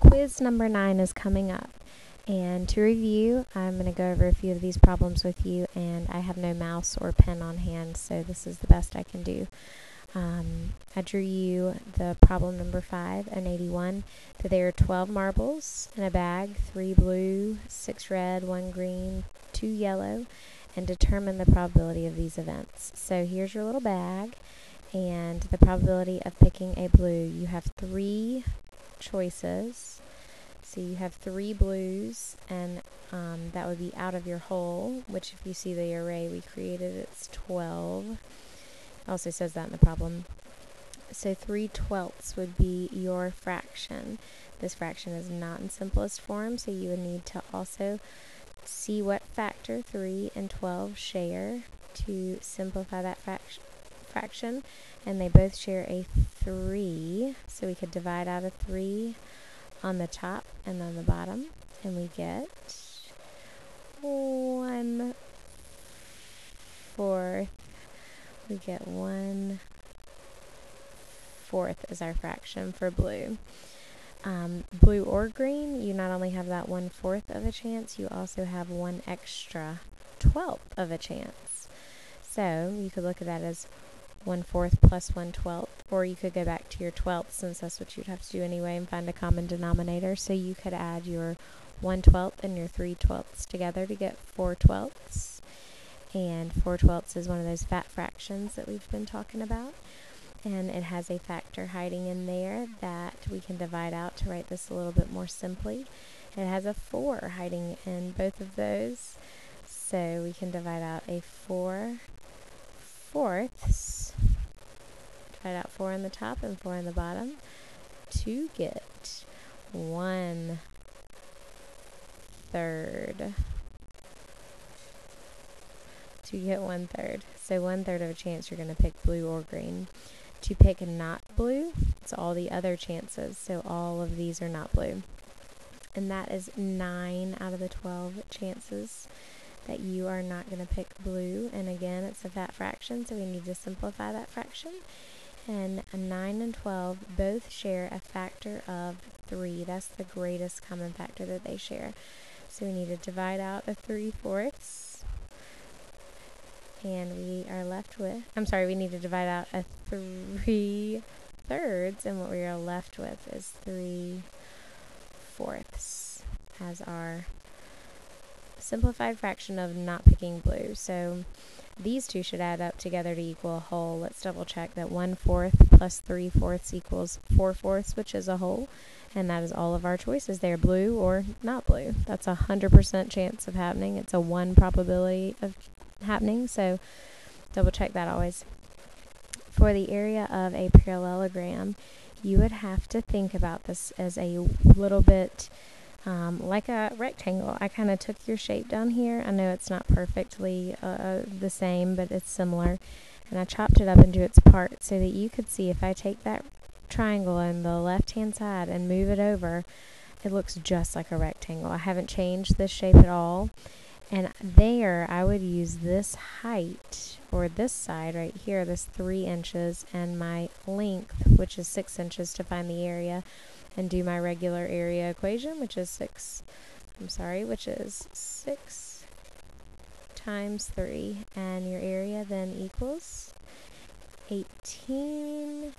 quiz number 9 is coming up. And to review, I'm going to go over a few of these problems with you, and I have no mouse or pen on hand, so this is the best I can do. I drew you the problem number 5, an 81, that there are 12 marbles in a bag, 3 blue, 6 red, 1 green, 2 yellow, and determine the probability of these events. So here's your little bag, and the probability of picking a blue. You have 3 choices. So you have 3 blues, and that would be out of your whole, which if you see the array we created, it's 12. It also says that in the problem. So 3/12 would be your fraction. This fraction is not in simplest form, so you would need to also see what factor 3 and 12 share to simplify that fraction. And they both share a 3, so we could divide out a 3 on the top and on the bottom, and we get 1/4. We get 1/4 as our fraction for blue. Blue or green, you not only have that 1/4 of a chance, you also have 1 extra 12th of a chance. So you could look at that as 1/4 plus 1/12, or you could go back to your 12th, since that's what you'd have to do anyway, and find a common denominator. So you could add your 1/12 and your 3/12 together to get 4/12. And 4/12 is one of those fat fractions that we've been talking about. And it has a factor hiding in there that we can divide out to write this a little bit more simply. It has a 4 hiding in both of those. So we can divide out a 4/4. Divide out 4 on the top and 4 on the bottom to get 1/3. To get 1/3. So 1/3 of a chance you're going to pick blue or green. To pick not blue, it's all the other chances. So all of these are not blue. And that is 9 out of the 12 chances that you are not going to pick blue. And again, it's a fat fraction, so we need to simplify that fraction. And 9 and 12 both share a factor of 3. That's the greatest common factor that they share. So we need to divide out a 3/4. And we are left with, we need to divide out a 3/3, and what we are left with is 3/4 as our simplified fraction of not picking blue. So these two should add up together to equal a whole. Let's double check that 1/4 plus 3/4 equals 4/4, which is a whole. And that is all of our choices there, blue or not blue. That's 100% chance of happening. It's a 1 probability of happening, so double check that always. For the area of a parallelogram, you would have to think about this as a little bit like a rectangle. I kind of took your shape down here. I know it's not perfectly the same, but it's similar, and I chopped it up into its parts so that you could see if I take that triangle on the left hand side and move it over, it looks just like a rectangle. I haven't changed this shape at all. And there, I would use this height, or this side right here, this 3 inches, and my length, which is 6 inches, to find the area, and do my regular area equation, which is 6 times 3, and your area then equals 18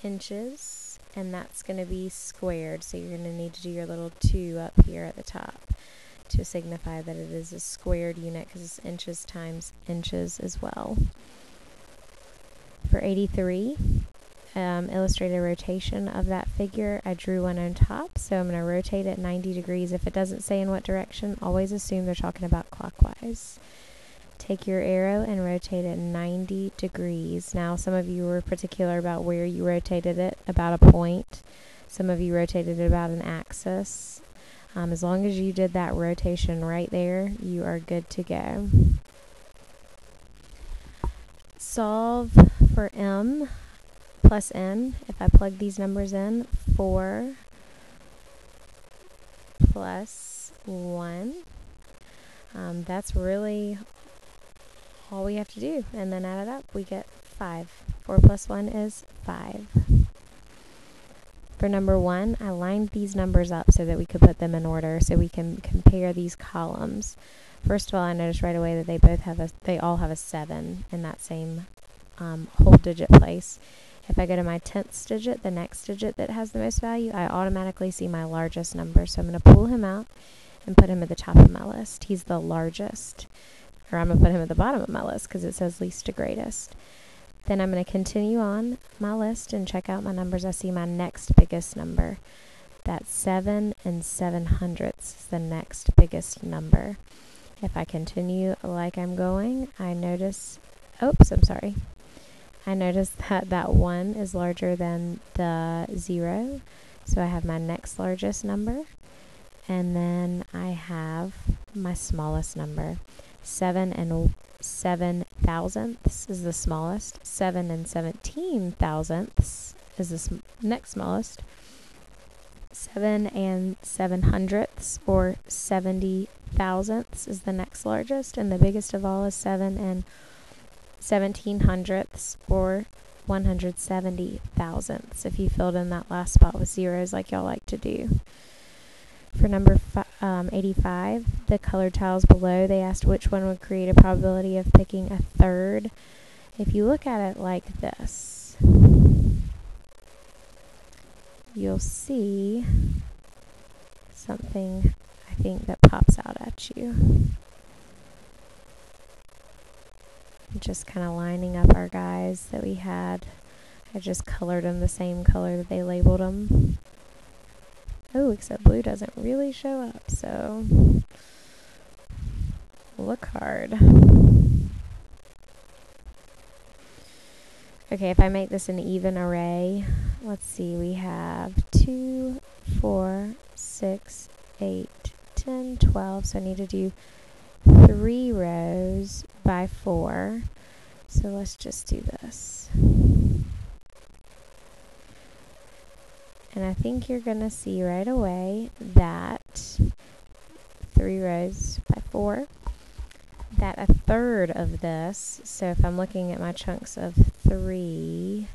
inches, and that's going to be squared, so you're going to need to do your little 2 up here at the top to signify that it is a squared unit, because it's inches times inches as well. For 83, illustrate a rotation of that figure. I drew one on top, so I'm going to rotate it 90 degrees. If it doesn't say in what direction, always assume they're talking about clockwise. Take your arrow and rotate it 90 degrees. Now, some of you were particular about where you rotated it, about a point. Some of you rotated it about an axis. As long as you did that rotation right there, you are good to go. Solve for m plus n. If I plug these numbers in, 4 plus 1. That's really all we have to do. And then add it up, we get 5. 4 plus 1 is 5. For number 1, I lined these numbers up so that we could put them in order so we can compare these columns. First of all, I noticed right away that they all have a 7 in that same whole digit place. If I go to my 10th digit, the next digit that has the most value, I automatically see my largest number. So I'm going to pull him out and put him at the top of my list. He's the largest. Or I'm going to put him at the bottom of my list because it says least to greatest. Then I'm going to continue on my list and check out my numbers. I see my next biggest number. That's 7 7/100 is the next biggest number. If I continue like I'm going, I notice that 1 is larger than the 0. So I have my next largest number. And then I have my smallest number. 7 7/7 is the smallest. 7 17/1 is the next smallest. 7 7/100 or 70,000 is the next largest, and the biggest of all is 7 17/100 or 170,000. If you filled in that last spot with zeros like y'all like to do. For number 85, the colored tiles below, they asked which one would create a probability of picking a third. If you look at it like this, you'll see something, I think, that pops out at you. Just kind of lining up our guys that we had. I just colored them the same color that they labeled them. Oh, except blue doesn't really show up, so look hard. Okay, if I make this an even array, let's see, we have 2, 4, 6, 8, 10, 12, so I need to do 3 rows by 4. So let's just do this. And I think you're going to see right away that 3 rows by 4, that a third of this, so if I'm looking at my chunks of 3,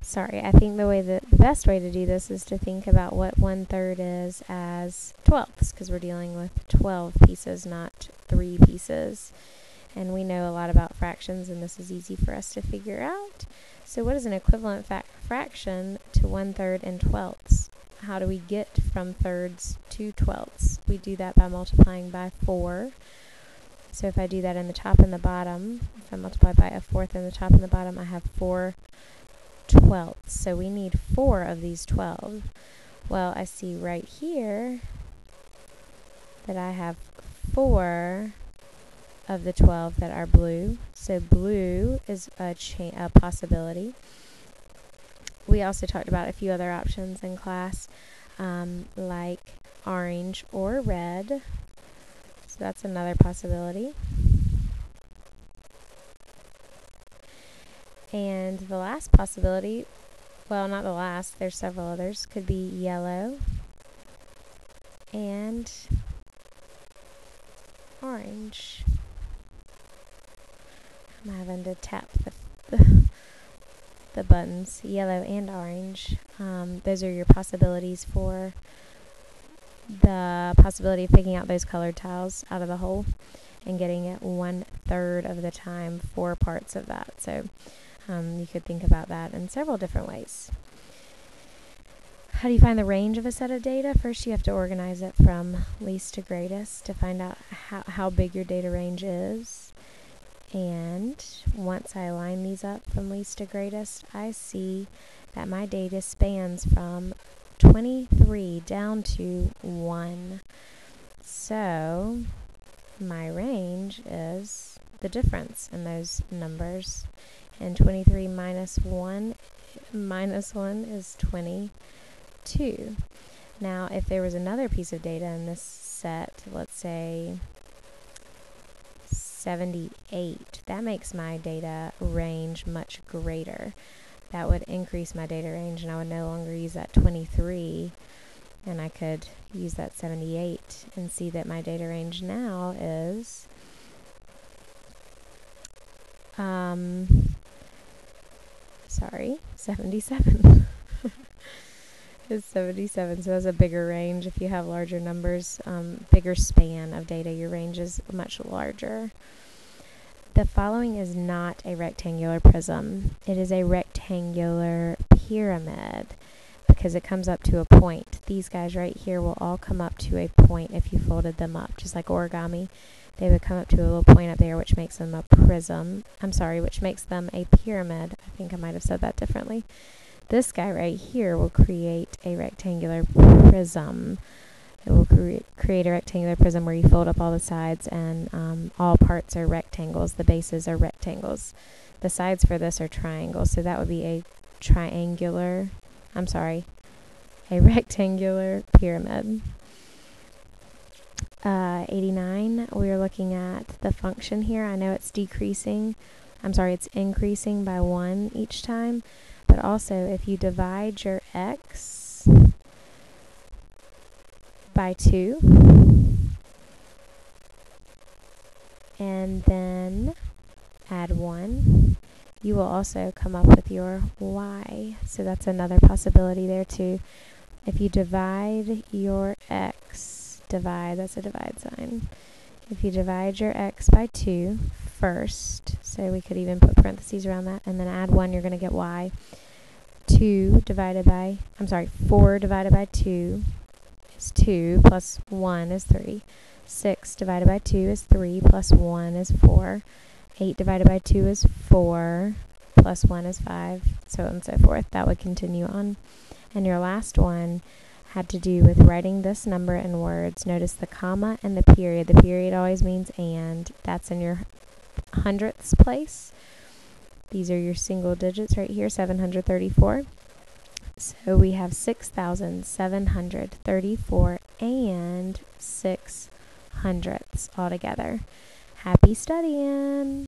sorry, I think the best way to do this is to think about what 1/3 is as 12ths, because we're dealing with 12 pieces, not 3 pieces. And we know a lot about fractions, and this is easy for us to figure out. So what is an equivalent fraction to 1/3 in 12ths? How do we get from thirds to 12ths? We do that by multiplying by 4. So if I do that in the top and the bottom, if I multiply by a fourth in the top and the bottom, I have 4 12ths. So we need 4 of these 12. Well, I see right here that I have 4 of the 12 that are blue. So blue is a possibility. We also talked about a few other options in class, like orange or red. So that's another possibility. And the last possibility, well, not the last, there's several others, could be yellow and orange. I'm having to tap the buttons, yellow and orange. Those are your possibilities for the possibility of picking out those colored tiles out of the whole and getting it 1/3 of the time 4 parts of that. So you could think about that in several different ways. How do you find the range of a set of data? First, you have to organize it from least to greatest to find out how big your data range is. And once I line these up from least to greatest, I see that my data spans from 23 down to 1. So my range is the difference in those numbers. And 23 minus 1 is 22. Now, if there was another piece of data in this set, let's say 78, that makes my data range much greater. That would increase my data range, and I would no longer use that 23, and I could use that 78 and see that my data range now is Sorry, 77. It's 77, so that's a bigger range. If you have larger numbers, bigger span of data, your range is much larger. The following is not a rectangular prism. It is a rectangular pyramid because it comes up to a point. These guys right here will all come up to a point if you folded them up, just like origami. They would come up to a little point up there, which makes them a prism. which makes them a pyramid. I think I might have said that differently. This guy right here will create a rectangular prism. It will create a rectangular prism where you fold up all the sides and all parts are rectangles. The bases are rectangles. The sides for this are triangles, so that would be a rectangular pyramid. 89, we're looking at the function here. I know it's it's increasing by 1 each time. But also, if you divide your x by 2, and then add 1, you will also come up with your y. So that's another possibility there too. If you divide your x, that's a divide sign. If you divide your x by 2 first, so we could even put parentheses around that, and then add 1, you're going to get y. 4 divided by 2 is 2, plus 1 is 3. 6 divided by 2 is 3, plus 1 is 4. 8 divided by 2 is 4, plus 1 is 5, so on and so forth. That would continue on. And your last one had to do with writing this number in words. Notice the comma and the period. The period always means and. That's in your hundredths place. These are your single digits right here, 734. So we have 6,734 and 6 hundredths all together. Happy studying!